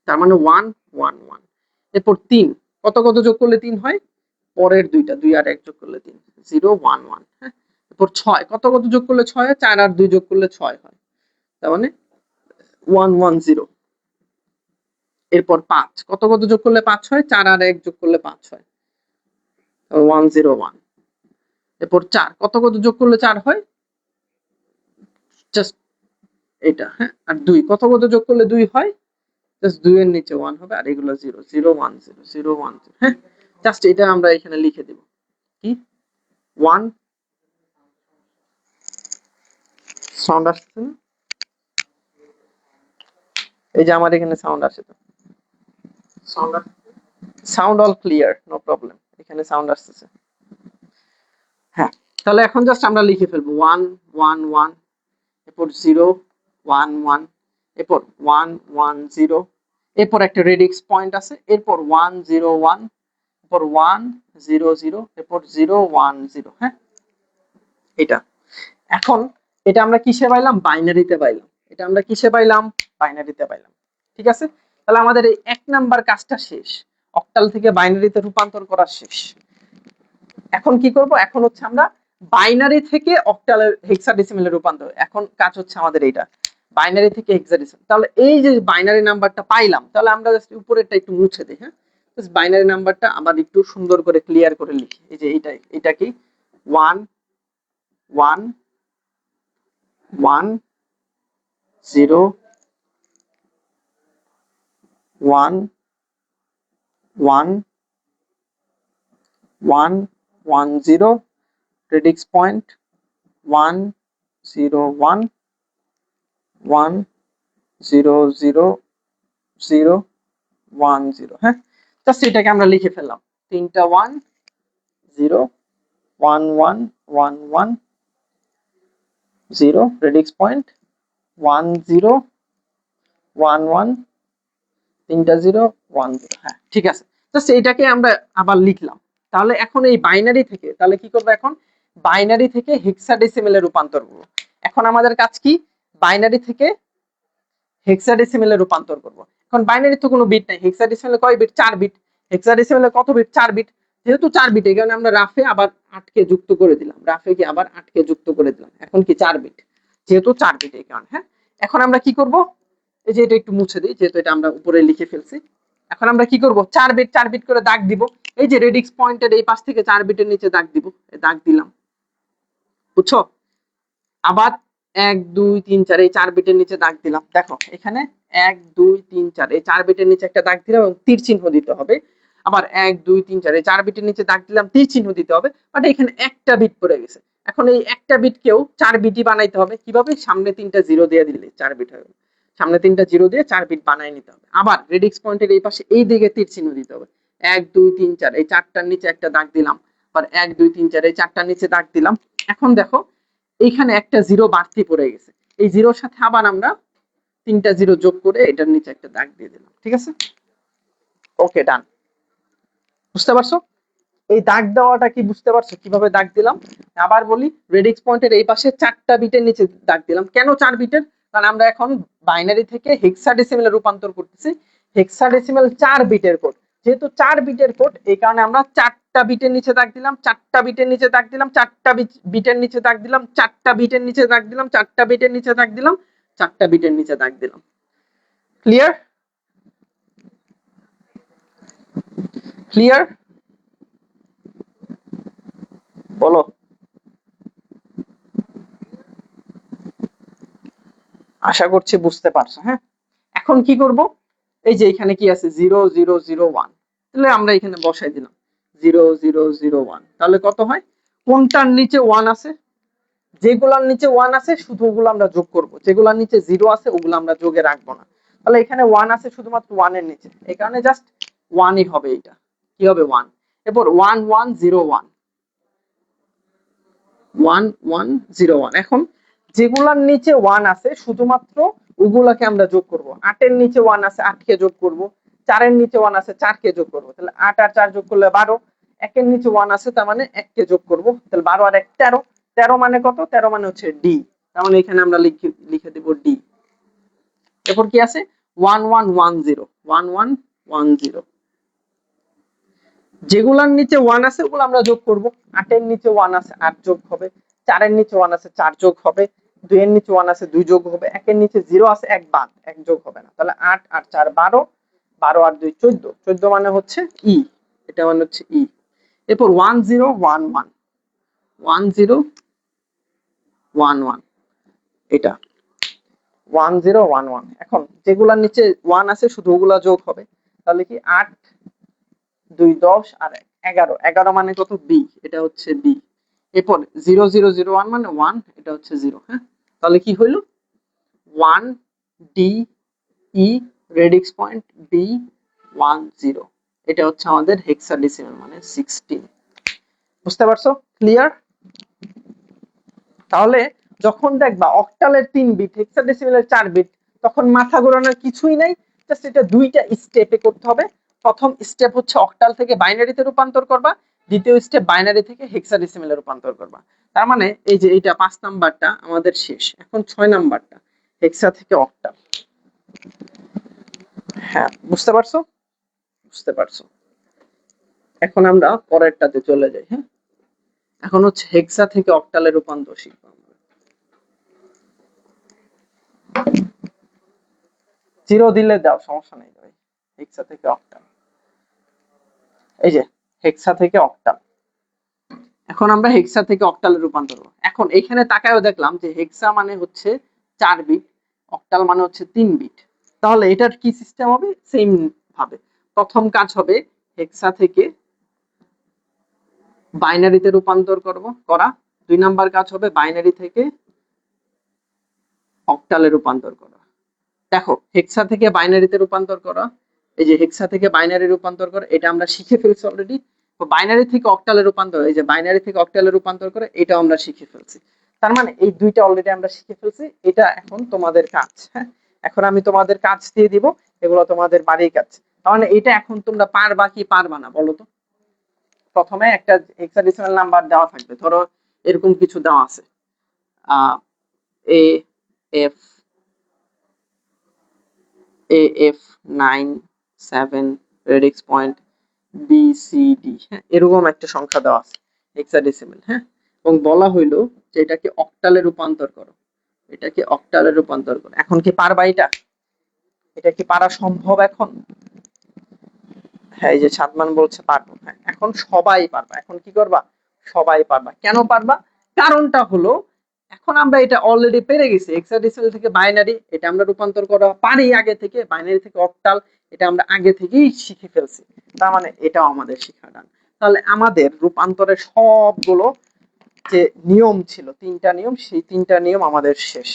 তার মানে 1 1 1। এরপর 3, কত কত যোগ করলে 3 হয়, পরের দুইটা, 2 আর 1 যোগ করলে 3, 0 1 1। হ্যাঁ, এরপর 6, কত কত যোগ করলে 6 হয়, 4 আর 2 যোগ করলে 6 হয়, তার মানে 1 1 0। এরপর 5, কত কত যোগ করলে 5 হয়, 4 আর 1 যোগ করলে 5 হয়, 1 0 1। এরপর 4, কত কত যোগ করলে 4 হয়, জাস্ট এটা। হ্যাঁ, আর 2, কত কত যোগ করলে 2 হয়, জাস্ট 2 এর নিচে 1 হবে, আর এগুলো 0 0 1 0 0 1 0। হ্যাঁ, জাস্ট এটা আমরা এখানে লিখে দেব। কি, 1 সাউন্ড আসছে না? এই যে আমার এখানে সাউন্ড আসে তো, sound sound all clear, no problem, এখানে সাউন্ড আসতেছে। হ্যাঁ, তাহলে এখন জাস্ট আমরা লিখে ফেলবো 1 1 1, এরপর 0 1 1, এরপর 1 1 0, এরপর একটা রেডিক্স পয়েন্ট আছে, এরপর 1 0 1, এরপর 1 0 0, এরপর 0 1 0। হ্যাঁ, এটা। এখন এটা আমরা কিসে পাইলাম, বাইনারিতে পাইলাম। এটা আমরা কিসে পাইলাম, বাইনারিতে পাইলাম। ঠিক আছে, তাহলে আমাদের এই 1 নাম্বার কাজটা শেষ, অক্টাল থেকে বাইনারিতে রূপান্তর করা শেষ। এখন কি করব, এখন হচ্ছে আমরা বাইনারি থেকে অক্টালের হেক্সাডেসিমেলে রূপান্তর। এখন কাজ হচ্ছে আমাদের এইটা, বাইনারি থেকে হেক্সাডেসিমেল। তাহলে এই যে বাইনারি নাম্বারটা পাইলাম, তাহলে আমরা জাস্ট উপরেরটা একটু মুছে দিই। হ্যাঁ, বাইনারি নাম্বারটা আবার একটু সুন্দর করে ক্লিয়ার করে লিখি। এই যে এটা কি 1 1 1 0 1 1 1 1 0 predix point 1 0 1 1 0 0 0 1 0। হ্যাঁ, জাস্ট এটাকে আমরা লিখে ফেললাম, তিনটা 1 0 1 1 1 1 0 predix point 1 0 1 1 তিনটা 0 1 0। হ্যাঁ, ঠিক আছে, জাস্ট এটাকে আমরা আবার লিখলাম। তাহলে এখন এই বাইনারি থেকে তাহলে কি করব, এখন বাইনারি থেকে হেক্সাডেসিমেলে রূপান্তর করব। এখন আমাদের কাজ কি, বাইনারি থেকে হেক্সাডেসিমেলে রূপান্তর করব। এখন বাইনারি তো কোনো বিট নাই, হেক্সাডেসিমেলে কয় বিট, 4 বিট। হেক্সাডেসিমেলে কত বিট, 4 বিট। যেহেতু 4 বিট, এই কারণে আমরা রাফে আবার 8 কে যুক্ত করে দিলাম, রাফে কি আবার 8 কে যুক্ত করে দিলাম। এখন কি 4 বিট, যেহেতু 4 বিট এই কারণে। হ্যাঁ, এখন আমরা কি করব, এই যে এটা একটু মুছে দিই, যেহেতু এটা আমরা উপরে লিখে ফেলছি। এখন আমরা কি করব, 4 বিট 4 বিট করে দাগ দিব। এই যে রেডিক্স পয়েন্টের এই পাশ থেকে 4 বিটের নিচে দাগ দিব, দাগ দিলাম, বুঝছো। আবার 1 2 3 4 এই 4 বিটের নিচে দাগ দিলাম। দেখো এখানে 1 2 3 4 এই 4 বিটের নিচে একটা দাগ দিলাম এবং তীর চিহ্ন দিতে হবে। আবার 1 2 3 4 এই 4 বিটের নিচে দাগ দিলাম, তীর চিহ্ন দিতে হবে। বাট এখানে একটা বিট পড়ে গেছে। এখন এই একটা বিটকেও 4 বিটই বানাইতে হবে। কিভাবে, সামনে 3টা জিরো দিয়ে দিলে 4 বিট হয়ে গেল। সামনে 3টা জিরো দিয়ে 4 বিট বানায় নিতে হবে। আবার রেডিক্স পয়েন্টের এই পাশে এই দিকে তীর চিহ্ন দিতে হবে। 1 2 3 4 এই 4টার নিচে একটা দাগ দিলাম। আবার 1 2 3 4 এই 4টার নিচে দাগ দিলাম। এখন দেখো এইখানে একটা জিরো বাড়তি পড়ে গেছে, এই জিরোর সাথে আবার আমরা 3টা জিরো যোগ করে এটার নিচে একটা দাগ দিয়ে দিলাম। ঠিক আছে, ওকে, ডান। বুঝতে পারছো এই দাগ দেওয়াটা কি, বুঝতে পারছো কিভাবে দাগ দিলাম? আবার বলি, রেডিক্স পয়েন্টের এই পাশে 4টা বিটের নিচে দাগ দিলাম। কেন 4 বিটের? কারণ আমরা এখন বাইনারি থেকে হেক্সাডেসিমেলে রূপান্তর করতেছি। হেক্সাডেসিমেল 4 বিটের কোড, যেহেতু 4 বিটের কোড, এই কারণে আমরা 4টা বিটের নিচে দাগ দিলাম, 4টা বিটের নিচে দাগ দিলাম, 4টা বিটের নিচে দাগ দিলাম, 4টা বিটের নিচে দাগ দিলাম, 4টা বিটের নিচে দাগ দিলাম, 4টা বিটের নিচে দাগ দিলাম। ক্লিয়ার? ক্লিয়ার? বলো। আশা করছি বুঝতে পারছো। হ্যাঁ, এখন কি করব, এই যে এখানে কি আছে 0 0 0 1, তাহলে আমরা এখানে বসাই দিলাম 0 0 0 1। তাহলে কত হয়, কোনটার নিচে 1 আছে, যেগুলোর নিচে 1 আছে শুধু ওগুলো আমরা যোগ করব, যেগুলোর নিচে 0 আছে ওগুলো আমরা যোগে রাখবো না। তাহলে এখানে 1 আছে শুধুমাত্র 1 এর নিচে, এই কারণে জাস্ট 1ই হবে। এটা কি হবে, 1। এরপর 1 1 0 1 1 1 0 1। এখন যেগুলার নিচে 1 আছে শুধুমাত্র ওগুলাকে আমরা যোগ করব। 8 এর নিচে 1 আছে, 8 কে যোগ করব। 4 এর নিচে 1 আছে, 4 কে যোগ করব। তাহলে 8 আর 4 যোগ করলে 12। 1 এর নিচে 1 আছে, তার মানে 1 কে যোগ করব। তাহলে 12 আর 1 13। 13 মানে কত, 13 মানে হচ্ছে ডি। তার মানে এখানে আমরা লিখে দেব ডি। এরপর কি আছে 1 1 1 0 1 1 1 0। যেগুলার নিচে 1 আছে ওগুলো আমরা যোগ করব। 8 এর নিচে 1 আছে, 8 যোগ হবে। 4 এর নিচে 1 আছে, 4 যোগ হবে। 2 এর নিচে 1 আছে, 2 যোগ হবে। 1 এর নিচে 0 আছে, 1 বাদ, 1 যোগ হবে না। তাহলে 8 আর 4 12, 12 আর 2 14। 14 মানে হচ্ছে ই, এটা মানে হচ্ছে ই। এরপর 1 0 1 1 1 0 1 1, এটা 1 0 1 1। এখন যেগুলার নিচে 1 আছে শুধু ওগুলা যোগ হবে। তাহলে কি 8 2 10 আর 11, 11 মানে কত, বি, এটা হচ্ছে বি। এরপর 0 0 0 1 মানে 1, এটা হচ্ছে 0। হ্যাঁ, তাহলে কি হইলো 1 D E radix point B 1 0। এটা হচ্ছে আমাদের হেক্সাডেসিমাল মানে 16। বুঝতে পারছো? ক্লিয়ার? তাহলে যখন দেখবা অক্টালের 3 বিট, হেক্সাডেসিমালের 4 বিট, তখন মাথা ঘোরানোর কিছুই নাই। জাস্ট এটা দুইটা স্টেপে করতে হবে। প্রথম স্টেপ হচ্ছে অক্টাল থেকে বাইনারিতে রূপান্তর করবা, দ্বিতীয় স্টেপ বাইনারি থেকে হেক্সাডেসিমালে রূপান্তর করবা। তার মানে এই যে এইটা 5 নাম্বারটা আমাদের শেষ। এখন 6 নাম্বারটা হেক্সা থেকে অক্টাল। হ্যাঁ, বুঝতে পারছো? বুঝতে পারছো। এখন আমরা পরেরটাতে চলে যাই। হ্যাঁ, এখন হচ্ছে হেক্সা থেকে অক্টালে রূপান্তর শিখবো আমরা। জিরো দিলে দাও, সমস্যা নেই ভাই। হেক্সা থেকে অক্টাল, এই যে হেক্সা থেকে অক্টাল। এখন আমরা হেক্সা থেকে অক্টালে রূপান্তর করব। এখন এখানে তাকায়ও দেখলাম যে হেক্সা মানে হচ্ছে 4 বিট, অক্টাল মানে হচ্ছে 3 বিট। তাহলে এটার কি সিস্টেম হবে? সেম ভাবে প্রথম কাজ হবে হেক্সা থেকে বাইনারিতে রূপান্তর করা। 2 নাম্বার কাজ হবে বাইনারি থেকে অক্টালে রূপান্তর করা। দেখো হেক্সা থেকে বাইনারিতে রূপান্তর করা, এই যে হেক্সা থেকে বাইনারি রূপান্তর করা, এটা আমরা শিখে ফেলছি অলরেডি। তো বাইনারি থেকে অক্টালে রূপান্তর, এই যে বাইনারি থেকে অক্টালে রূপান্তর করে, এটা আমরা শিখে ফেলছি। তার মানে এই দুইটা অলরেডি আমরা শিখে ফেলছি। এটা এখন তোমাদের কাজ। হ্যাঁ, এখন আমি তোমাদের কাজ দিয়ে দিব, এগুলো তোমাদের বাড়ির কাজ। তার মানে এটা এখন তোমরা পারবা কি পারবা না বলো তো? প্রথমে একটা হেক্সাডেসিমাল নাম্বার দেওয়া থাকবে, ধরো এরকম কিছু দেওয়া আছে, A F AF 9 7 radix point BCD, হ্যাঁ এরকম একটা সংখ্যা দেওয়া আছে হেক্সাডেসিমাল। হ্যাঁ, এবং বলা হইলো যে এটাকে অক্টালে রূপান্তর করো, এটাকে অক্টালে রূপান্তর করো। এখন কি পারবা এটা? এটা কি পারা সম্ভব এখন? হ্যাঁ, এই যে সাদমান বলছে পারবো। হ্যাঁ, এখন সবাই পারবা। এখন কি করবা? সবাই পারবা। কেন পারবা? কারণটা হলো এখন আমরা এটা অলরেডি পেরে গেছি। হেক্সাডেসিমাল থেকে বাইনারি এটা আমরা রূপান্তর করা পারি আগে থেকে, বাইনারি থেকে অক্টাল এটা আমরা আগে থেকেই শিখে ফেলছি। তার মানে এটাও আমাদের শেখা ডান। তাহলে আমাদের রূপান্তরের সবগুলো যে নিয়ম ছিল, 3টা নিয়ম, সেই 3টা নিয়ম আমাদের শেষ।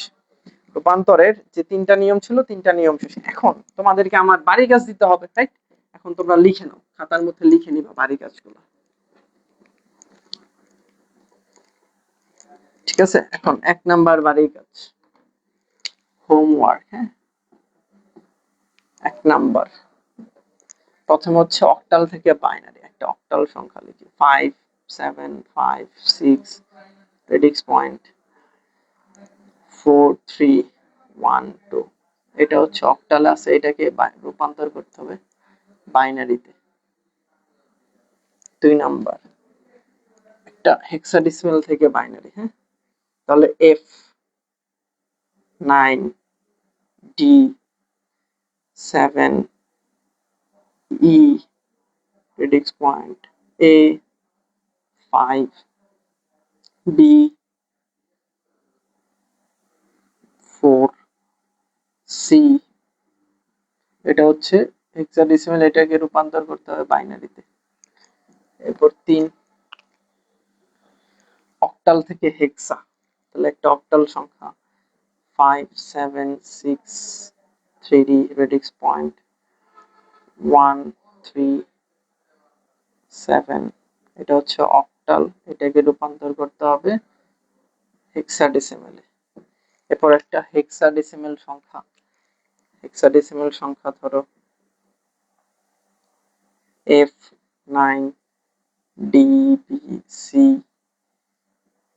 রূপান্তরের যে 3টা নিয়ম ছিল, 3টা নিয়ম শেষ। এখন তোমাদেরকে আমার বাড়ি কাজ দিতে হবে, রাইট? এখন তোমরা লিখে নাও, খাতার মধ্যে লিখে নিবা বাড়ি কাজগুলো। ঠিক আছে, এখন 1 নাম্বার বাড়ির কাজ, হোমওয়ার্ক। হ্যাঁ, 1 নাম্বার প্রথম হচ্ছে অক্টাল থেকে বাইনারি একটা অক্টাল সংখ্যা লিখি, 5 7 5 6 রেডিক্স পয়েন্ট 4 3 1 2। এটা হচ্ছে অক্টালে আছে, এটাকে রূপান্তর করতে হবে বাইনারিতে। 2 নাম্বার একটা হেক্সাডেসিমাল থেকে বাইনারি। হ্যাঁ, তাহলে F 9 D 7 E radix point A 5 B 4 C। এটা হচ্ছে হেক্সাডেসিমাল, এটাকে রূপান্তর করতে হবে বাইনারিতে। এরপর 3 অক্টাল থেকে হেক্সা, তাহলে একটা অক্টাল সংখ্যা 5 7 6 3D রেডিক্স পয়েন্ট 1 3 7। এটা হচ্ছে অক্টাল, এটাকে রূপান্তর করতে হবে হেক্সাডেসিমালে। এরপর একটা হেক্সাডেসিমাল সংখ্যা, হেক্সাডেসিমাল সংখ্যা ধরো F 9 D B C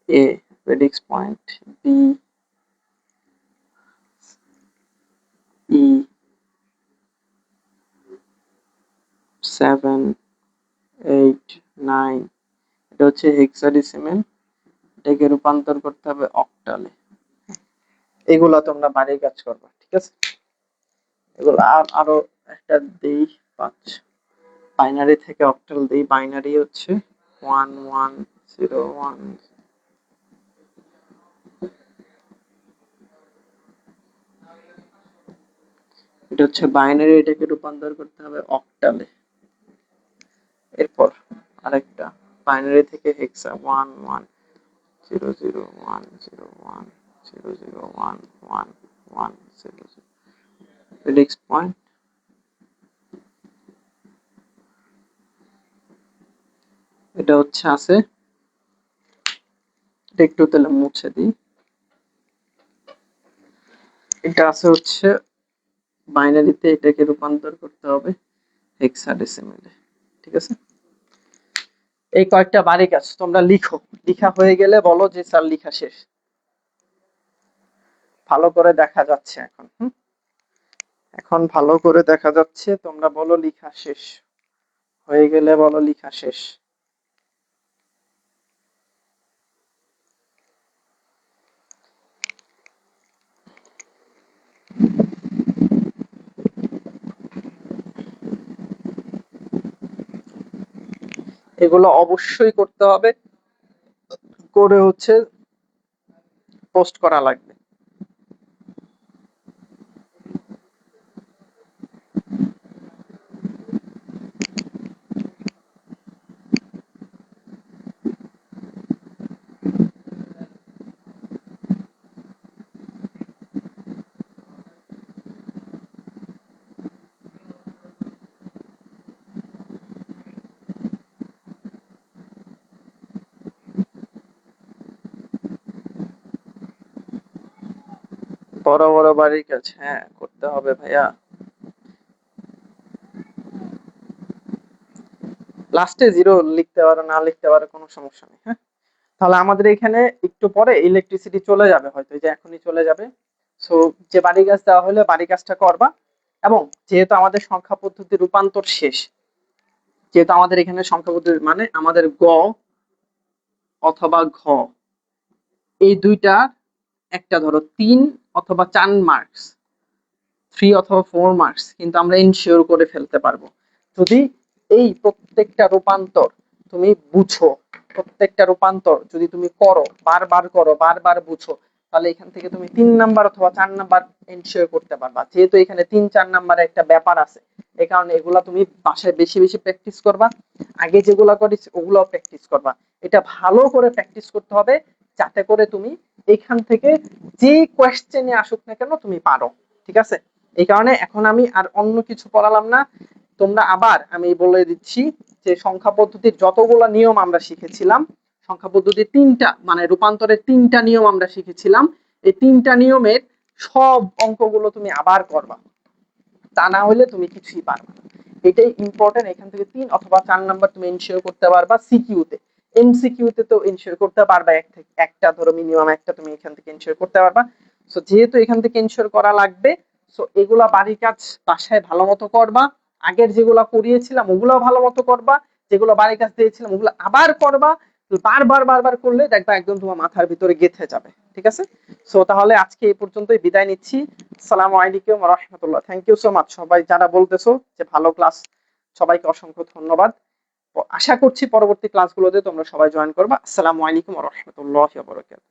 A radix point B E 7 8 9। এটা হচ্ছে হেক্সাডেসিমাল, এটাকে রূপান্তর করতে হবে অক্টালে। এগুলা তোমরা বাড়ির কাজ করবা, ঠিক আছে? এগুলো আরো একটা দেই, 5 বাইনারি থেকে অক্টাল দেই। বাইনারি হচ্ছে 1 1 0 1। এটা হচ্ছে বাইনারি, এটাকে রূপান্তর করতে হবে অক্টালে। এরপর আরেকটা বাইনারি থেকে হেক্সা 1 1 0 0 1 0 1 0 0 1 1 1 0 0 রেডিক্স পয়েন্ট। এটা হচ্ছে আছে, এটা একটু তাহলে মুছে দিই। এটা আছে হচ্ছে বাইনারিতে, এটাকে রূপান্তর করতে হবে হেক্সাডেসিমালে। ঠিক আছে, এই কয়েকটা বাড়ি কাজ তোমরা লিখো। লিখা হয়ে গেলে বলো যে স্যার লিখা শেষ। ভালো করে দেখা যাচ্ছে এখন? এখন ভালো করে দেখা যাচ্ছে? তোমরা বলো লিখা শেষ হয়ে গেলে বলো লিখা শেষ। এগুলো অবশ্যই করতে হবে, করে হচ্ছে পোস্ট করা লাগবে। বড় বড় বাড়ির কাজ, হ্যাঁ করতে হবে ভাইয়া। লাস্টে জিরো লিখতে পারো, না লিখতে পারো, কোনো সমস্যা নেই। হ্যাঁ, তাহলে আমাদের এখানে একটু পরে ইলেকট্রিসিটি চলে যাবে, হয়তো এই যে এখনই চলে যাবে। সো যে বাড়ি কাজ দেওয়া হলে বাড়ি কাজটা করবা। এবং যেহেতু আমাদের সংখ্যা পদ্ধতি রূপান্তর শেষ, যেহেতু আমাদের এখানে সংখ্যা পদ্ধতি মানে আমাদের গ অথবা ঘ এই দুইটা, একটা ধরো 3 অথবা 4 মার্কস, 3 অথবা 4 মার্কস কিন্তু আমরা ইনশিওর করে ফেলতে পারবো যদি এই প্রত্যেকটা রূপান্তর তুমি বুঝো। প্রত্যেকটা রূপান্তর যদি তুমি করো, বারবার করো, বারবার বুঝো, তাহলে এখান থেকে তুমি 3 নাম্বার অথবা 4 নাম্বার এনশিওর করতে পারবা। যেহেতু এখানে 3-4 নাম্বারের একটা ব্যাপার আছে, এই কারণে এগুলা তুমি বাসায় বেশি বেশি প্র্যাকটিস করবা। আগে যেগুলা করিস ওগুলাও প্র্যাকটিস করবা। এটা ভালো করে প্র্যাকটিস করতে হবে, যাতে করে তুমি এখান থেকে যে কোয়েশ্চেনে আসুক না কেন তুমি পারো। ঠিক আছে, এই কারণে এখন আমি আর অন্য কিছু পড়ালাম না। তোমরা আবার আমি বলে দিচ্ছি যে সংখ্যা পদ্ধতির যতগুলো নিয়ম আমরা শিখেছিলাম, সংখ্যা পদ্ধতির 3টা মানে রূপান্তরের 3টা নিয়ম আমরা শিখেছিলাম, এই 3টা নিয়মের সব অঙ্কগুলো তুমি আবার করবা, তা না হলে তুমি কিছুই পারবে না। এটাই ইম্পর্টেন্ট। এখান থেকে 3 অথবা 4 নাম্বার তুমি এনশিওর করতে পারবা সিকিউতে। এমসিকিউতে তো এনশিওর করতে পারবা এক থেকে একটা, ধরো মিনিমাম একটা তুমি এখান থেকে এনশিওর করতে পারবা। সো যেহেতু এখান থেকে এনশিওর করা লাগবে, সো এগুলা বাড়ির কাজ বাসায় ভালো মতো করবা। আগের যেগুলা করিয়েছিলাম ওগুলো ভালো মতো করবা, যেগুলো বাড়ির কাজ দিয়েছিলাম ওগুলো আবার করবা। বারবার বারবার করলে দেখবা একদম তোমার মাথার ভিতরে গেঁথে যাবে। ঠিক আছে, সো তাহলে আজকে এই পর্যন্তই, বিদায় নিচ্ছি। আসসালামু আলাইকুম ওয়া রাহমাতুল্লাহ। থ্যাংক ইউ সো মাচ সবাই যারা বলতেছো যে ভালো ক্লাস, সবাইকে অসংখ্য ধন্যবাদ। আশা করছি পরবর্তী ক্লাসগুলোতে তোমরা সবাই জয়েন করবা। আসসালামু আলাইকুম ওয়া রাহমাতুল্লাহি ওয়া বারাকাতুহু।